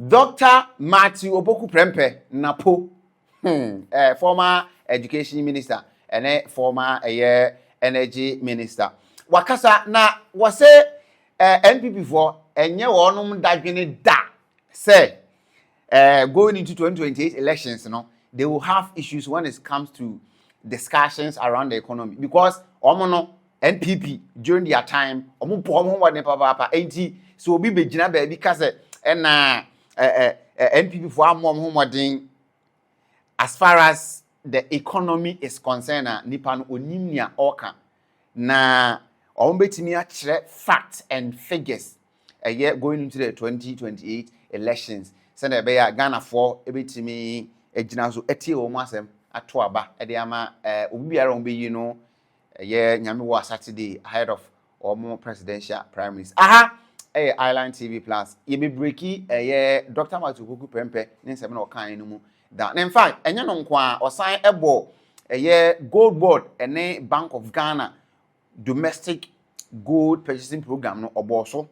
Dr. Matthew Opoku Prempeh Napo, former education minister and former energy minister. Wakasa na wase NPP for enye wonum dadwene da say going into 2028 elections, they will have issues when it comes to discussions around the economy because omono NPP during their time omo papa enti so obi begina ba bi kase na NPP for amom as far as the economy is concerned nipa no onim nia oka na betimi a facts and figures going into the 2028 elections send be Ghana for ebetimi ejina so etie wo asem ato aba e de ama obi biara on be nyame wo Saturday ahead of presidential primaries Island TV Plus ye be breaki Dr. Matthew Opoku Prempeh ne nsem na okan no mu da in fact enye no nkwa osan ebo Goldbod ene Bank of Ghana domestic gold purchasing program no oboso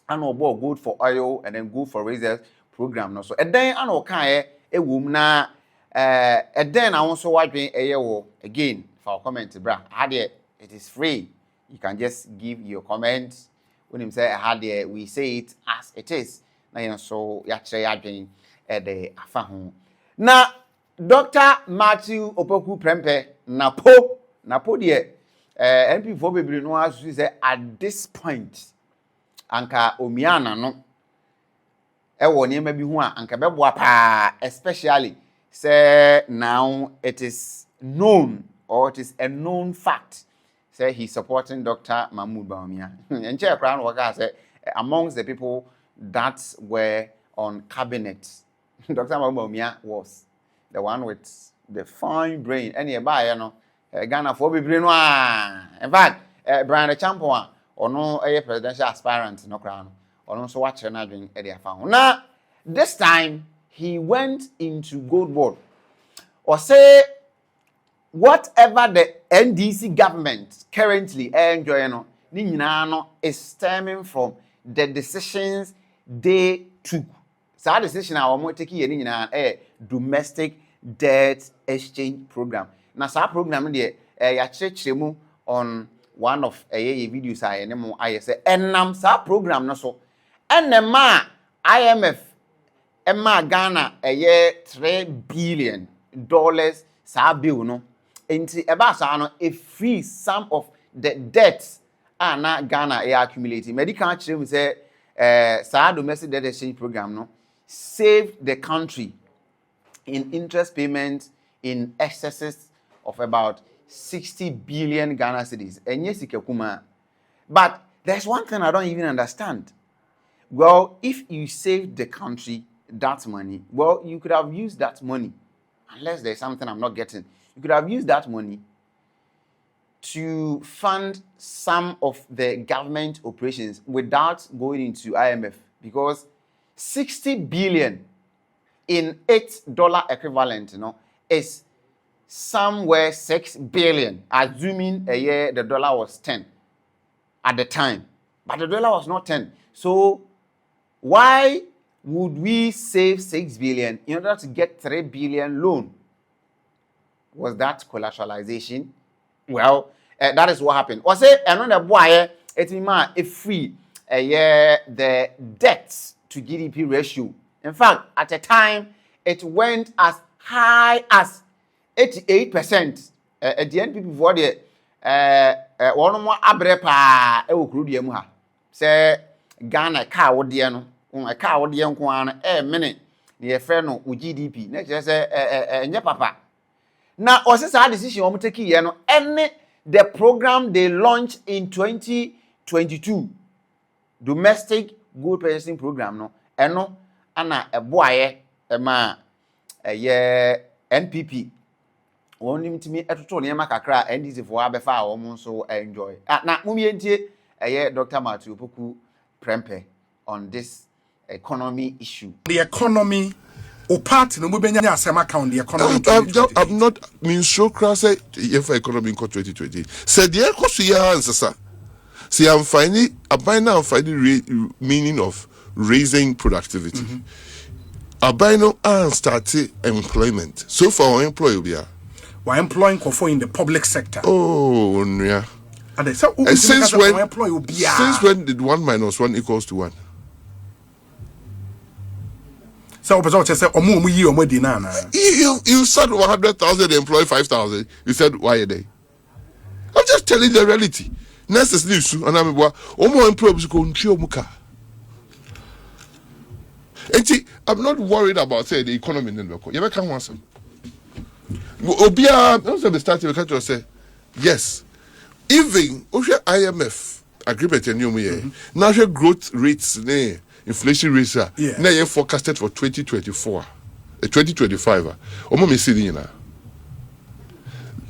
and obo gold for oil and then gold for reserves program no so then an okan ewum na then I also wadwen wo again for comment bra it is free, you can just give your comments when him say we say it as it is na so ya kire yadwen the afa ho na Dr. Matthew Opoku Prempeh napo de NPP for bebre no asu say at this point anka omiana no ewo niema bi hu a anka beboa pa especially say now it is known or it is a known fact say he's supporting Dr. Mahmoud Bawumia enche crown waka say amongst the people that were on cabinet Dr. Mahmoud Bawumia was the one with the fine brain any buy no Ghana for bebre no in fact Brian Champo ono presidential aspirant no crown ono so watch na dwen e dey afa ho na this time he went into Goldbod or say whatever the NDC government currently enjoying no ni nyina no is stemming from the decisions they took. So decision our mo take ye ni nyina domestic debt exchange program. Na sa program de ya chekire mu on one of videos I nemo I say enam sa program no so enema IMF Emma Ghana $3 billion sa bill no enti eba sa no e free some of the debts na Ghana accumulating medical chim say sa domestic debt exchange program no saved the country in interest payments in excesses of about 60 billion Ghana cedis enye sikekuma. But there's one thing I don't even understand. Well, if you save the country that money, well, you could have used that money, unless there's something I'm not getting. You could have used that money to fund some of the government operations without going into IMF, because 60 billion in $8 equivalent, is somewhere 6 billion, assuming a year the dollar was 10 at the time, but the dollar was not 10. So why would we save 6 billion in order to get 3 billion loan? Was that collateralization? Well, that is what happened. Or say another boy, it free the debt to GDP ratio. In fact, at a time, it went as high as 88%. At the NPP for the one more abrepa ewokrudi mu ha. Say Ghana car wo de no, a car wo de nko an minute the friend no GDP. Next say enye papa. Now, also sa decision we take here no any the program they launched in 2022 domestic gold purchasing program no eno ana eboaye ma NPP won ntimi etoto ne makakra NDC for abefa wo mo so enjoy na mumientie Dr. Matthew Opoku Prempeh on this economy issue. The economy or party no mubenya asema account the economy. I'm not mean so crass for economy in 2020. Said the cost ya answer. See I'm finding meaning of raising productivity. Abino and started employment. So far, employer. We're employing Kofo in the public sector. Oh, yeah. And since when did 1 minus 1 equals to 1? So, you said 100,000, employ 5,000. You said, why a day? I'm just telling the reality. Next is news, and I'm more employees go muka. I'm not worried about say the economy in the local. You can't want some. Obia, also the starting to say, yes, even IMF agreement in new year, national growth rates, inflation rates are now forecasted for 2024, 2025. Omo me see now.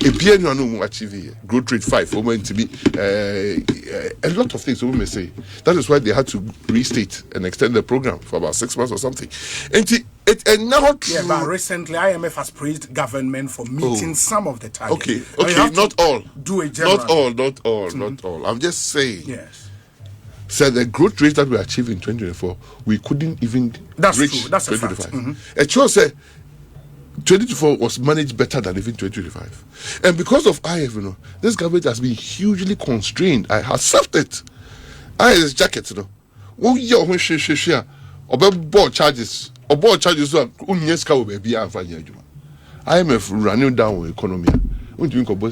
A BNU achieve growth rate 5 for to be a lot of things we may say. That is why they had to restate and extend the program for about 6 months or something. And now but recently IMF has praised government for meeting some of the targets. Okay, not all. Do a general. Not all. I'm just saying. Yes. So the growth rate that we achieved in 2024, we couldn't even reach. True. That's 2025. A choice said 2024 was managed better than even 2025. And because of IF, this government has been hugely constrained. I accept it. IF's jacket, One year when she about board charges, or board charges are unyeska will be IMF running down with economy. When you think of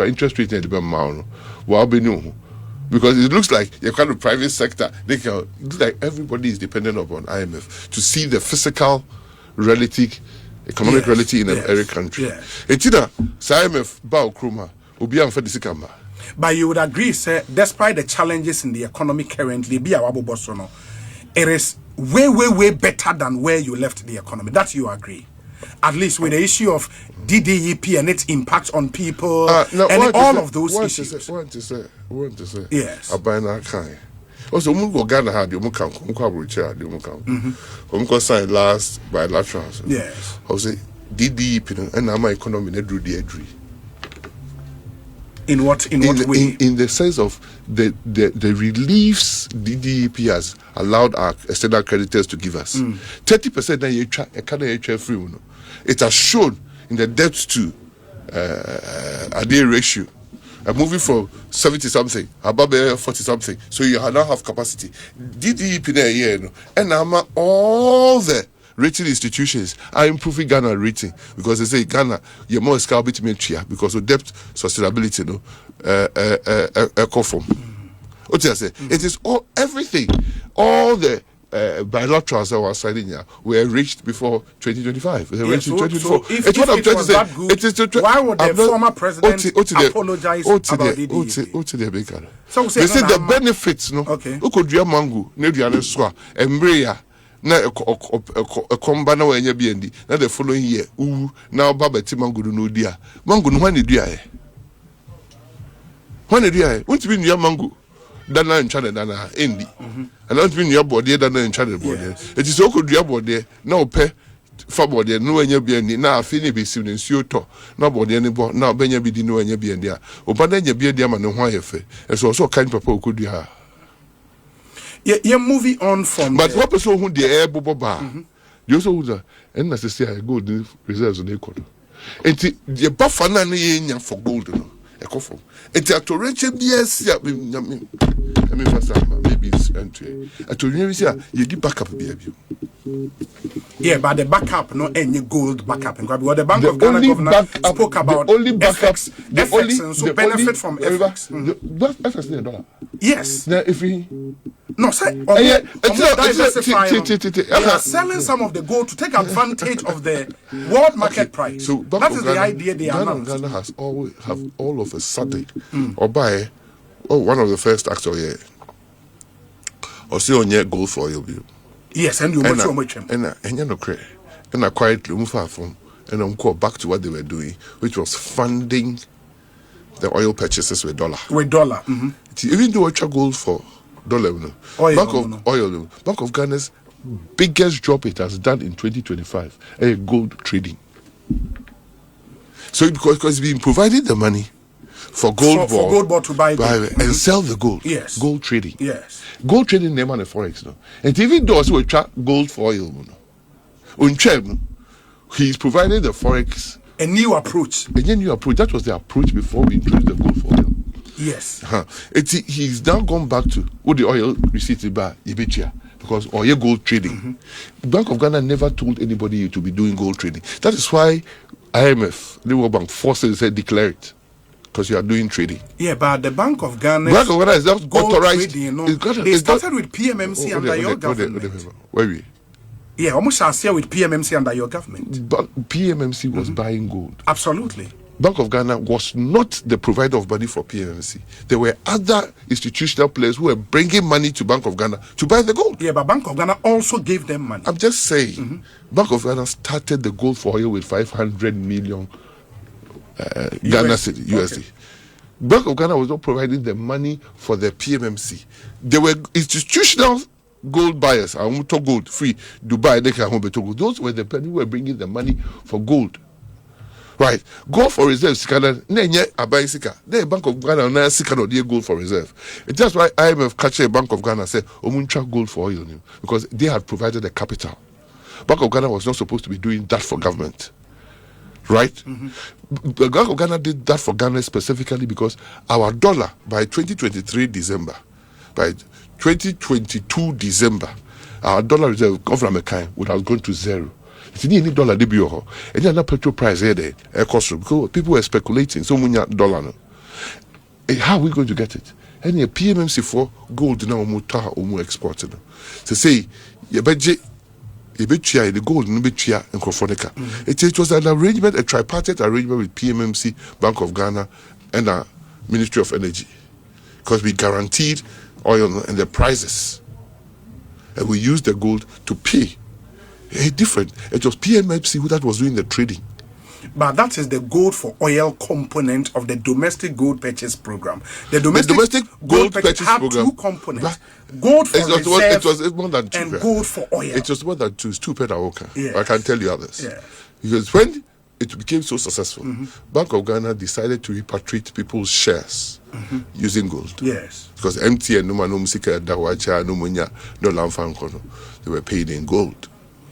interest rate and the amount, well, be new. Because it looks like you're kind of private sector. It looks like everybody is dependent upon IMF to see the physical economic reality in every country. Etina, IMF bao kroma, obi amfa disikamba. But you would agree, sir, despite the challenges in the economy currently, it is way better than where you left the economy. That you agree. At least with the issue of DDEP and its impact on people and all of those issues. Want to say. Yes. Abana kai. Also, go Ghana had you come sign last bilaterals. Yes. I say DDEP and my economy they do the entry. In what way? In the sense of the reliefs DDEP has allowed our external creditors to give us. 30% that you try free. It has shown in the debt to a ratio. Moving from 70 something, above 40 something, so you now have capacity. DDEP and all the rating institutions are improving Ghana rating because they say Ghana you're more scale between because of debt sustainability from. What I say? It is everything, all the bilaterals that were signing here were reached before 2025. They reached in 2024. So if what I'm trying to say. It is why would the former president apologize about DDEP? So they say the benefits, Okay. Who could do mango, Nedia Swa, Embrea, na a combana when you be in the following year. Now Baba Timango no dear. Mango, when did you? When did you? What's been your mango? Dana and China Dana Indi. And that's been your body, Dana and China body. It is so good your body, no pay for body, no when you be in now, Finny be seen in Suto, nobody any board, now Benya be no when you be in there. O Baden you be a diamond and why if it's also kind of could you have. You're moving on from. But what person who the air boba? You also and necessary gold reserves on the equator. And the buffer for gold. It's a torrential BS. I mean, maybe it's entry. I told you, you give backup, baby. Yeah, but the backup, no any gold backup. Because the Bank of Ghana governor spoke about the only backup, FX, and so benefit from FX. FX is the dollar. Yes. Now, if we. No, sir. They are selling some of the gold to take advantage of the world market price. So that is the idea they announced. Ghana has always have all of a sudden, or by one of the first acts of year, or see on your gold for you. Yes, and you much and you know, and I quietly move from and I'm called back to what they were doing, which was funding the oil purchases with dollar. Even though I gold for dollar, Bank of Ghana's biggest drop it has done in 2025, gold trading. So because it's been providing the money for Goldbod. For Goldbod to buy gold. And sell the gold. Yes. Gold trading. Yes. Gold trading name on the forex. No? And even those who track gold for oil. No? He's provided the forex. A new approach. A new approach. That was the approach before we introduced the gold for oil. Yes. He's now gone back to what the oil receipts by Ibichia. Because oil gold trading. Bank of Ghana never told anybody to be doing gold trading. That is why IMF, the World Bank, forced it, said declare it. Because you are doing trading. Yeah, but the Bank of Ghana is not authorized. Trading, they started with PMMC under your government. Where we? Yeah, almost last year with PMMC under your government. But PMMC was buying gold. Absolutely. Bank of Ghana was not the provider of money for PMMC. There were other institutional players who were bringing money to Bank of Ghana to buy the gold. Yeah, but Bank of Ghana also gave them money. I'm just saying, Bank of Ghana started the gold for oil with 500 million Ghana USD. Okay. Bank of Ghana was not providing the money for the PMMC. There were institutional gold buyers. I want to gold free. Dubai, they can home gold. Those were the people who were bringing the money for gold. Right, gold for reserve. Nenye abai sika. The Bank of Ghana na sika no dey gold for reserve. That's why IMF catch a Bank of Ghana say omuncha gold for oil because they had provided the capital. Bank of Ghana was not supposed to be doing that for government. Right? The Bank of Ghana did that for Ghana specifically because our dollar by 2023 December, by 2022 December, our dollar reserve government would have gone to zero. It's any dollar they be and then petrol price here there cost because people were speculating so many dollar no. How are we going to get it? Any PMMC for gold now more exporting. So say you budget the gold no be chia in Krofonika. It was an arrangement, a tripartite arrangement with PMMC, Bank of Ghana, and the Ministry of Energy. Because we guaranteed oil and the prices. And we used the gold to pay. Different. It was PMMC that was doing the trading. But that is the gold for oil component of the domestic gold purchase program. The domestic gold purchase had program, two components. Gold for reserve it was more than two, and gold for oil. It was more than two. It's two pedawoka. Yes. I can tell you others. Yes. Because when it became so successful, Bank of Ghana decided to repatriate people's shares using gold. Yes. Because MTN, they were paid in gold.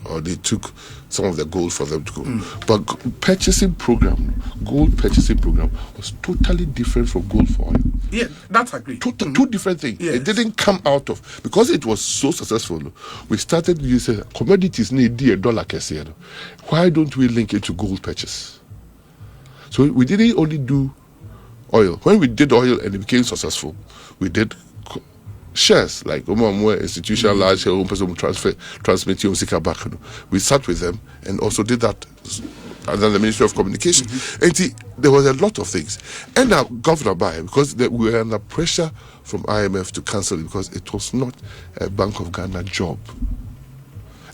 Or they took some of the gold for them to go. But gold purchasing program was totally different from gold for oil. Yeah, that's agreed. Two different things. Yes. It didn't come out of, because it was so successful, we started using commodities need $1. Why don't we link it to gold purchase? So we didn't only do oil. When we did oil and it became successful, we did shares like institutional large share transmit back. We sat with them and also did that under the Ministry of Communication. And there was a lot of things. And now Governor Baye, because we were under pressure from IMF to cancel it because it was not a Bank of Ghana job.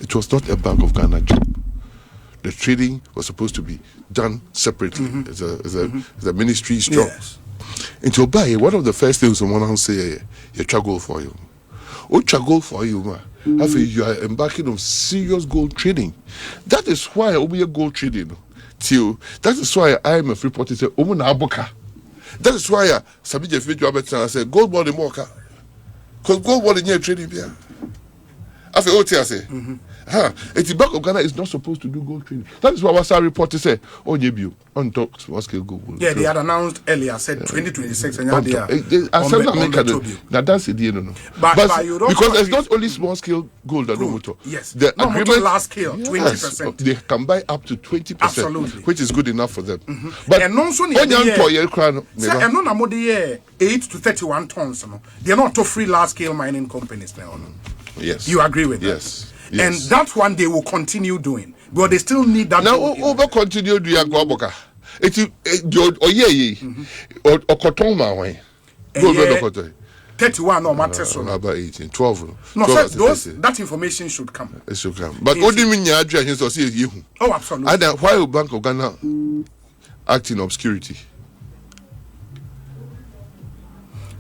It was not a Bank of Ghana job. The trading was supposed to be done separately as a ministry job. Yes. Into Obaye, one of the first things someone say, you try gold for you. What try gold for you, man? You are embarking on serious gold trading. That is why we gold trading. That is why IMF reported say, that is why Sammy Gyamfi Missing said, Goldbod in Moka. Because Goldbod in your trading here. After OTS, the Bank of Ghana is not supposed to do gold trading. That is what our report said. Oh, JBU, on top small scale gold. Yeah, they had announced earlier, said 2026, and now that's the no. But because there's not only small scale gold and motor. Yes, the agreement large scale, 20%. They can buy up to 20%, absolutely, which is good enough for them. But and also, 8 to 31 tons. They are not to free large scale mining companies now. Yes, you agree with that? Yes. And that's one they will continue doing, but they still need that. Now, over continue doing Goboka. It's or cotton way. 31 or matter so about 18, 12. No, that information should come. It should come. But what do you mean you address or see you? Oh, absolutely. And why will Bank of Ghana act in obscurity?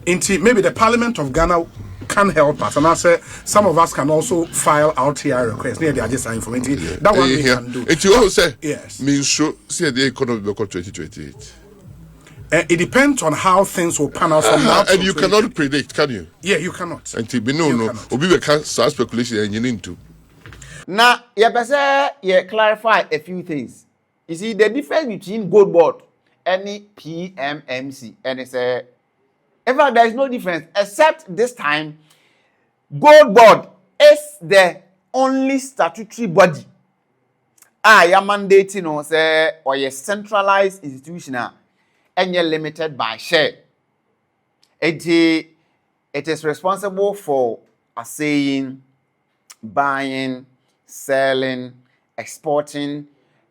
Maybe the Parliament of Ghana can help us, and I say some of us can also file RTI requests. They are just information. That one we can do. It you also say yes. Means show see the economy because 2028. It depends on how things will pan out from now. And you cannot predict, can you? Yeah, you cannot. And no. Obi we can start speculation and you need to. Now, you clarify a few things. You see, the difference between Goldbod and PMMC, and it's in fact, there is no difference except this time, Goldbod is the only statutory body. Your mandate, or a centralized institution, and you're limited by share. It is responsible for assaying, buying, selling, exporting,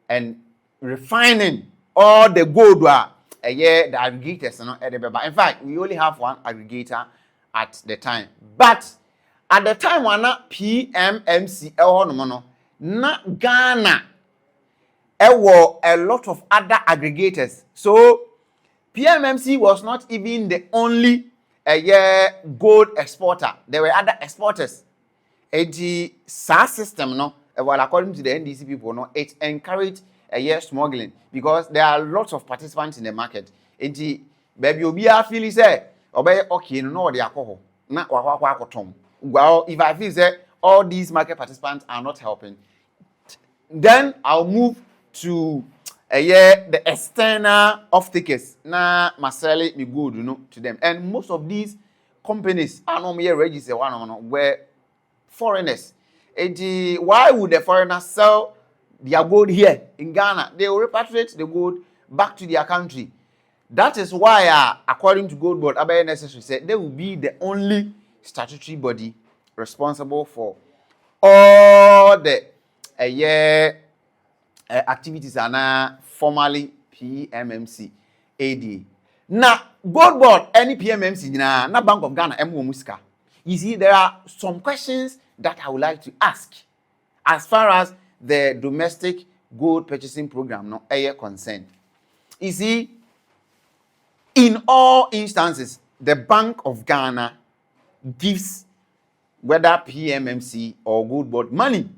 and refining all the gold the aggregators. In fact, we only have one aggregator at the time. But at the time, when PMMC, na Ghana, there were a lot of other aggregators. So PMMC was not even the only gold exporter. There were other exporters. The SARS system, well, according to the NDC people, it encouraged smuggling because there are lots of participants in the market. The baby obia feel say obey okay no the alcohol. Na well, if I feel say all these market participants are not helping, then I'll move to the external off-takers. Na masali me good, to them. And most of these companies are not registered were foreigners. Why would the foreigners sell their gold here in Ghana? They will repatriate the gold back to their country. That is why, according to Goldbod, Abaye Necessary said they will be the only statutory body responsible for all the activities are now formally PMMC AD. Now, Goldbod, any PMMC, na Bank of Ghana, Muska. You see, there are some questions that I would like to ask as far as the domestic gold purchasing program concerned. You see, in all instances, the Bank of Ghana gives whether PMMC or Goldbod money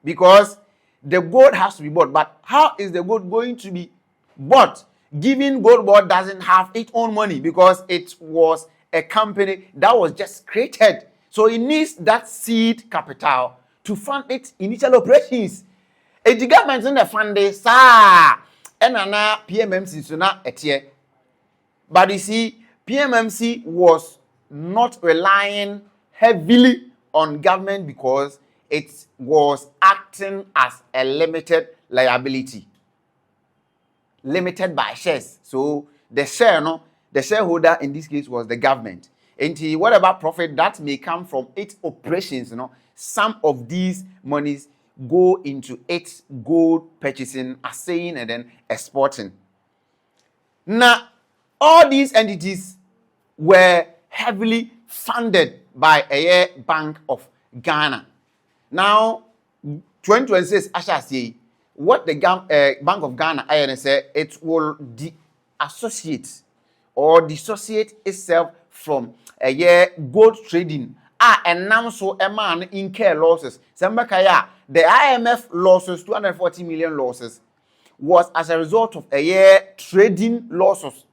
because the gold has to be bought. But how is the gold going to be bought given Goldbod doesn't have its own money because it was a company that was just created? So it needs that seed capital to fund its initial operations. The government in the fund is and now PMMC so now etie. But you see, PMMC was not relying heavily on government because it was acting as a limited liability, limited by shares. So the shareholder in this case was the government. And whatever profit that may come from its operations, some of these monies go into its gold purchasing, assaying, and then exporting. Now, all these entities were heavily funded by a Bank of Ghana. Now, 2026, I shall say, what the Bank of Ghana said, it will associate or dissociate itself from gold trading. And now so a man incur losses. The IMF losses, 240 million losses, was as a result of trading losses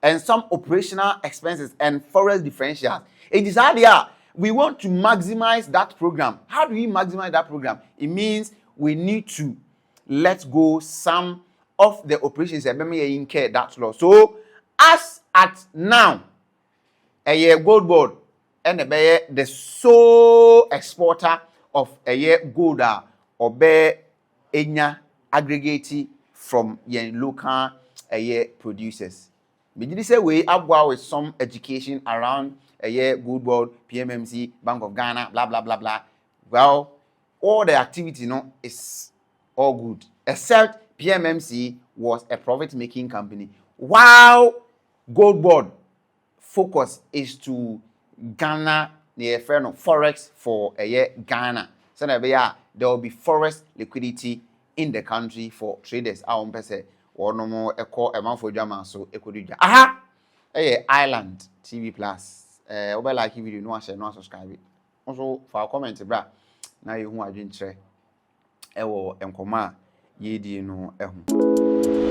and some operational expenses and forex differentials. It is how we want to maximize that program. How do we maximize that program? It means we need to let go some of the operations that may incur that loss. So, as at now, Goldbod and the sole exporter of gold or enya aggregate from local producers. But say we have with some education around Goldbod, PMMC, Bank of Ghana, blah blah blah blah. Well, all the activity is all good, except PMMC was a profit-making company, while Goldbod focus is to Ghana near forex for Ghana. So there will be forex liquidity in the country for traders. I want to say or no more a month for Jama so equity. Aha! Island TV Plus. Over like video no share no subscribe. Also for comment bra. Now you who are doing tre. Ewo enkoma ye di no ehu.